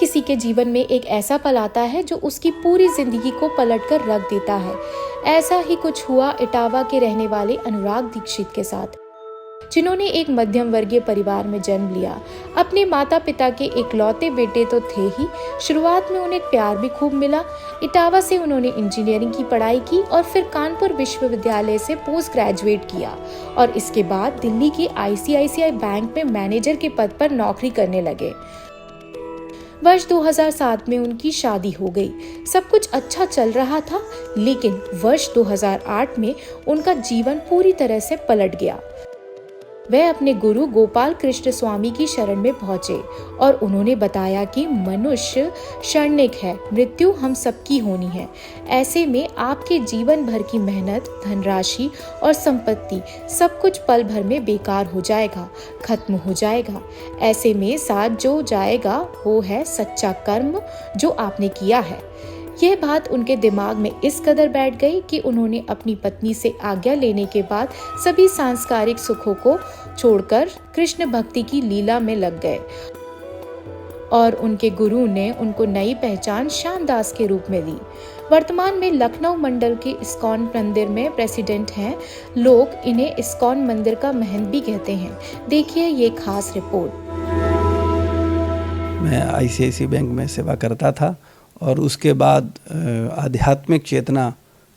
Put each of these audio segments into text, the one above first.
किसी के जीवन में एक ऐसा पल आता है जो उसकी पूरी जिंदगी को पलटकर रख देता है। ऐसा ही कुछ हुआ इटावा के रहने वाले अनुराग दीक्षित के साथ, जिन्होंने एक मध्यम वर्गीय परिवार में जन्म लिया। अपने माता पिता के इकलौते बेटे तो थे ही, शुरुआत में उन्हें प्यार भी खूब मिला। इटावा से उन्होंने इंजीनियरिंग की पढ़ाई की और फिर कानपुर विश्वविद्यालय से पोस्ट ग्रेजुएट किया और इसके बाद दिल्ली की ICICI बैंक में मैनेजर के पद पर नौकरी करने लगे। वर्ष 2007 में उनकी शादी हो गई। सब कुछ अच्छा चल रहा था, लेकिन वर्ष 2008 में उनका जीवन पूरी तरह से पलट गया। वह अपने गुरु गोपाल कृष्ण स्वामी की शरण में पहुंचे और उन्होंने बताया कि मनुष्य क्षणिक है, मृत्यु हम सबकी होनी है। ऐसे में आपके जीवन भर की मेहनत, धनराशि और संपत्ति सब कुछ पल भर में बेकार हो जाएगा, खत्म हो जाएगा। ऐसे में साथ जो जाएगा वो है सच्चा कर्म जो आपने किया है। यह बात उनके दिमाग में इस कदर बैठ गई कि उन्होंने अपनी पत्नी से आज्ञा लेने के बाद सभी सांसारिक सुखों को छोड़कर कृष्ण भक्ति की लीला में लग गए और उनके गुरु ने उनको नई पहचान श्यामदास के रूप में दी। वर्तमान में लखनऊ मंडल के इस्कॉन मंदिर में प्रेसिडेंट हैं। लोग इन्हें इस्कॉन मंदिर का महंत भी कहते हैं। देखिए ये खास रिपोर्ट। मैं ICICI बैंक में सेवा करता था और उसके बाद आध्यात्मिक चेतना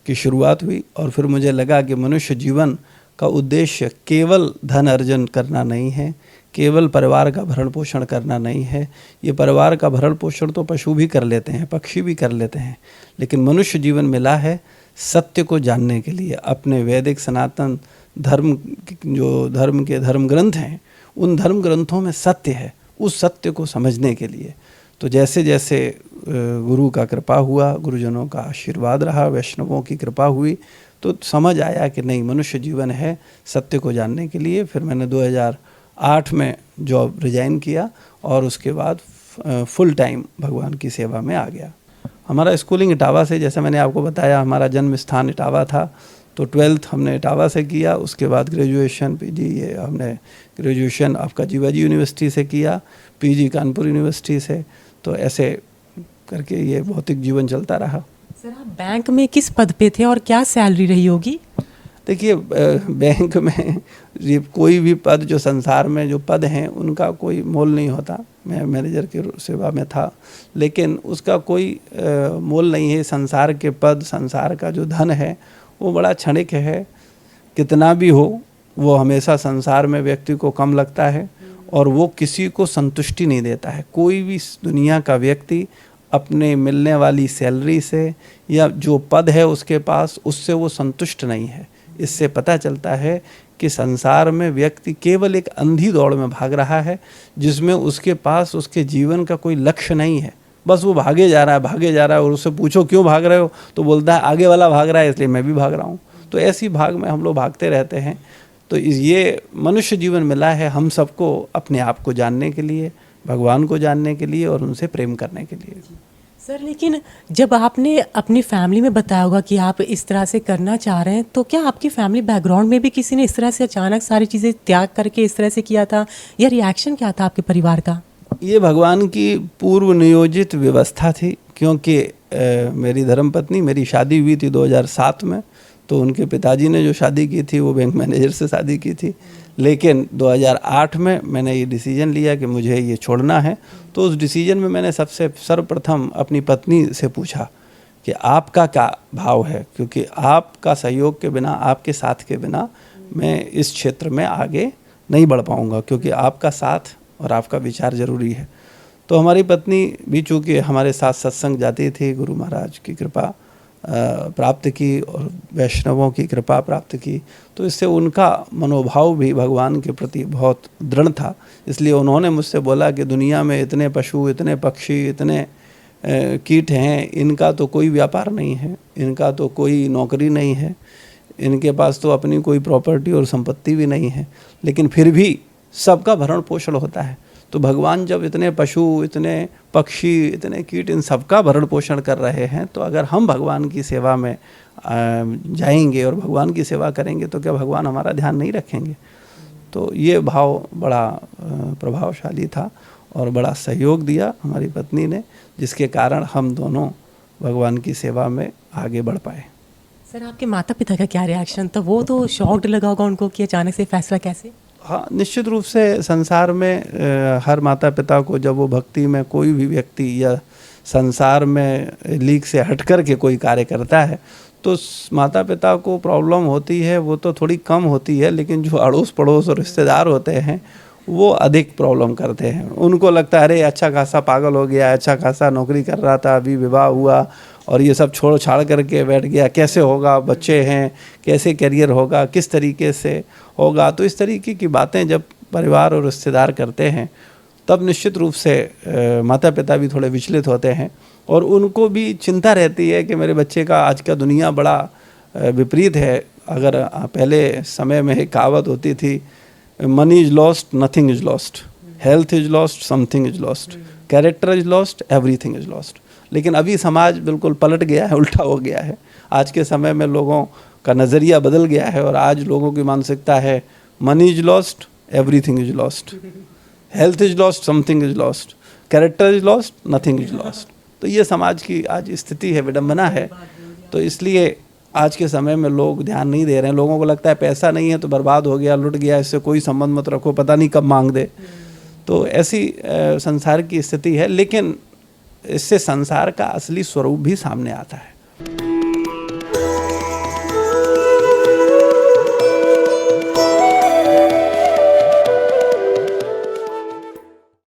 की शुरुआत हुई और फिर मुझे लगा कि मनुष्य जीवन का उद्देश्य केवल धन अर्जन करना नहीं है, केवल परिवार का भरण पोषण करना नहीं है। ये परिवार का भरण पोषण तो पशु भी कर लेते हैं, पक्षी भी कर लेते हैं, लेकिन मनुष्य जीवन मिला है सत्य को जानने के लिए। अपने वैदिक सनातन धर्म, जो धर्म के धर्म ग्रंथ हैं, उन धर्म ग्रंथों में सत्य है, उस सत्य को समझने के लिए। तो जैसे जैसे गुरु का कृपा हुआ, गुरुजनों का आशीर्वाद रहा, वैष्णवों की कृपा हुई, तो समझ आया कि नहीं, मनुष्य जीवन है सत्य को जानने के लिए। फिर मैंने 2008 में जॉब रिजाइन किया और उसके बाद फुल टाइम भगवान की सेवा में आ गया। हमारा स्कूलिंग इटावा से, जैसे मैंने आपको बताया, हमारा जन्म स्थान इटावा था, तो 12th हमने इटावा से किया। उसके बाद ग्रेजुएशन PG, ये हमने ग्रेजुएशन आपका जीवाजी यूनिवर्सिटी से किया, PG कानपुर यूनिवर्सिटी से। तो ऐसे करके ये भौतिक जीवन चलता रहा। सर, आप बैंक में किस पद पे थे और क्या सैलरी रही होगी? देखिए, बैंक में ये कोई भी पद, जो संसार में जो पद हैं, उनका कोई मोल नहीं होता। मैं मैनेजर की सेवा में था, लेकिन उसका कोई मोल नहीं है। संसार के पद, संसार का जो धन है, वो बड़ा क्षणिक है। कितना भी हो, वो हमेशा संसार में व्यक्ति को कम लगता है और वो किसी को संतुष्टि नहीं देता है। कोई भी दुनिया का व्यक्ति अपने मिलने वाली सैलरी से या जो पद है उसके पास, उससे वो संतुष्ट नहीं है। इससे पता चलता है कि संसार में व्यक्ति केवल एक अंधी दौड़ में भाग रहा है, जिसमें उसके पास उसके जीवन का कोई लक्ष्य नहीं है। बस वो भागे जा रहा है और उससे पूछो क्यों भाग रहे हो, तो बोलता है आगे वाला भाग रहा है इसलिए मैं भी भाग रहा हूँ। तो ऐसी भाग में हम लोग भागते रहते हैं। तो ये मनुष्य जीवन मिला है हम सबको अपने आप को जानने के लिए, भगवान को जानने के लिए और उनसे प्रेम करने के लिए। सर, लेकिन जब आपने अपनी फैमिली में बताया होगा कि आप इस तरह से करना चाह रहे हैं, तो क्या आपकी फैमिली बैकग्राउंड में भी किसी ने इस तरह से अचानक सारी चीज़ें त्याग करके इस तरह से किया था, या रिएक्शन क्या था आपके परिवार का? ये भगवान की पूर्व नियोजित व्यवस्था थी, क्योंकि मेरी धर्मपत्नी, मेरी शादी हुई थी 2007 में, तो उनके पिताजी ने जो शादी की थी वो बैंक मैनेजर से शादी की थी। लेकिन 2008 में मैंने ये डिसीजन लिया कि मुझे ये छोड़ना है। तो उस डिसीजन में मैंने सबसे सर्वप्रथम अपनी पत्नी से पूछा कि आपका क्या भाव है, क्योंकि आपका सहयोग के बिना, आपके साथ के बिना मैं इस क्षेत्र में आगे नहीं बढ़ पाऊँगा, क्योंकि आपका साथ और आपका विचार ज़रूरी है। तो हमारी पत्नी भी चूँकि हमारे साथ सत्संग जाती थी, गुरु महाराज की कृपा प्राप्त की और वैष्णवों की कृपा प्राप्त की, तो इससे उनका मनोभाव भी भगवान के प्रति बहुत दृढ़ था। इसलिए उन्होंने मुझसे बोला कि दुनिया में इतने पशु, इतने पक्षी, इतने कीट हैं, इनका तो कोई व्यापार नहीं है, इनका तो कोई नौकरी नहीं है, इनके पास तो अपनी कोई प्रॉपर्टी और संपत्ति भी नहीं है, लेकिन फिर भी सबका भरण पोषण होता है। तो भगवान जब इतने पशु, इतने पक्षी, इतने कीट, इन सबका भरण पोषण कर रहे हैं, तो अगर हम भगवान की सेवा में जाएंगे और भगवान की सेवा करेंगे तो क्या भगवान हमारा ध्यान नहीं रखेंगे? तो ये भाव बड़ा प्रभावशाली था और बड़ा सहयोग दिया हमारी पत्नी ने, जिसके कारण हम दोनों भगवान की सेवा में आगे बढ़ पाए। सर आपके माता पिता का क्या रिएक्शन था? वो तो शॉक्ड लगा होगा उनको कि अचानक से फैसला कैसे? हाँ, निश्चित रूप से संसार में हर माता पिता को जब वो भक्ति में कोई भी व्यक्ति या संसार में लीक से हट कर के कोई कार्य करता है तो माता पिता को प्रॉब्लम होती है, वो तो थोड़ी कम होती है, लेकिन जो अड़ोस पड़ोस और रिश्तेदार होते हैं वो अधिक प्रॉब्लम करते हैं। उनको लगता है अरे अच्छा खासा पागल हो गया, अच्छा खासा नौकरी कर रहा था, अभी विवाह हुआ और ये सब छोड़ छाड़ करके बैठ गया, कैसे होगा, बच्चे हैं, कैसे करियर होगा, किस तरीके से होगा। तो इस तरीके की बातें जब परिवार और रिश्तेदार करते हैं तब निश्चित रूप से माता पिता भी थोड़े विचलित होते हैं और उनको भी चिंता रहती है कि मेरे बच्चे का आज का दुनिया बड़ा विपरीत है। अगर पहले समय में एक कहावत होती थी, money is lost, nothing is lost, health is lost, something is lost, character is lost, everything is lost. लेकिन अभी समाज बिल्कुल पलट गया है, उल्टा हो गया है। आज के समय में लोगों का नज़रिया बदल गया है और आज लोगों की मानसिकता है money is lost, everything is lost, health is lost, something is lost, character is lost, nothing is lost. तो ये समाज की आज स्थिति है, विडंबना है। तो इसलिए आज के समय में लोग ध्यान नहीं दे रहे हैं। लोगों को लगता है पैसा नहीं है तो बर्बाद हो गया, लुट गया, इससे कोई संबंध मत रखो, पता नहीं कब मांग दे। तो ऐसी संसार की स्थिति है, लेकिन इससे संसार का असली स्वरूप भी सामने आता है।